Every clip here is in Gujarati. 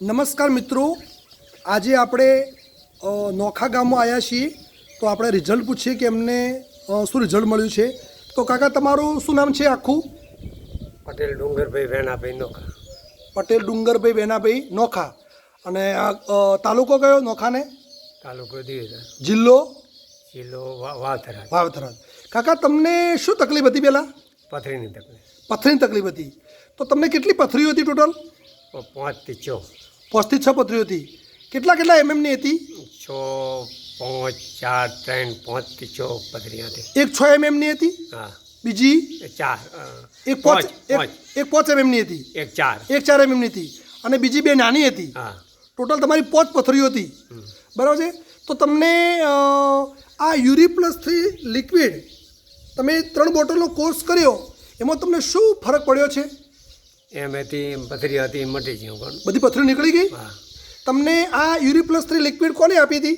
નમસ્કાર મિત્રો, આજે આપણે નોખા ગામમાં આવ્યા છીએ તો આપણે રિઝલ્ટ પૂછીએ કે એમને શું રિઝલ્ટ મળ્યું છે. તો કાકા તમારું શું નામ છે આખું? પટેલ ડુંગરભાઈ વેણાભાઈ નોખા. પટેલ ડુંગરભાઈ વેનાભાઈ નોખા. અને આ તાલુકો કયો નોખાને? તાલુકો દિવેલા, જિલ્લો જિલ્લો વાવથરા. વાવથરા. કાકા તમને શું તકલીફ હતી પહેલાં? પથરીની તકલીફ. પથરીની તકલીફ હતી. તો તમને કેટલી પથરીઓ હતી ટોટલ? 5 થી 6. 5 થી 6 પથરીઓ હતી. કેટલા એમએમની હતી? 6, 5, 4, 3, 5 થી 6 પથરી હતી. એક 6 એમએમની હતી, હા. બીજી 4, એક 5 એમએમની હતી, એક 4. એક 4 એમએમની હતી, અને બીજી 2 નાની હતી. હા. ટોટલ તમારી 5 પથરીઓ હતી, બરાબર છે. તો તમને આ URI+3 લિક્વિડ તમે 3 બોટલનો કોર્સ કર્યો, એમાં તમને શું ફરક પડ્યો છે? એમાંથી પથરી હતી મટી ગયું પણ. બધી પથરી નીકળી ગઈ. હા. તમને આ URI+3 લિક્વિડ કોને આપી હતી?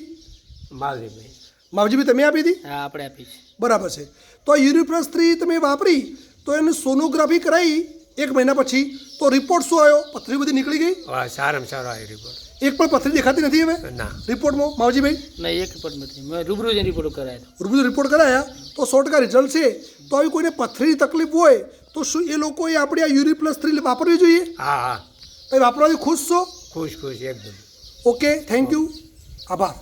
માલજીભાઈ. માવજીભાઈ તમે આપી હતી? હા, આપણે આપી છે. બરાબર છે. તો આ URI+3 તમે વાપરી તો એની સોનોગ્રાફી કરાવી 1 મહિના પછી, તો રિપોર્ટ શું આવ્યો? પથરી બધી નીકળી ગઈ? હા, સારામાં સારો આવી રિપોર્ટ. એક પણ પથરી દેખાતી નથી હવે ના. રિપોર્ટમાં માવજીભાઈ? નહીં, એક રિપોર્ટ નથી. મેં રૂબરૂ જ રિપોર્ટ કરાયો હતો. રૂબરૂ રિપોર્ટ કરાયા તો 100% રિઝલ્ટ છે. તો આવી કોઈને પથરીની તકલીફ હોય તો શું એ લોકોએ આપણે આ URI+3 વાપરવી જોઈએ? હા હા, તમે વાપરવાથી ખુશ છો? ખુશ ખુશ એકદમ. ઓકે, થેન્ક યુ, આભાર.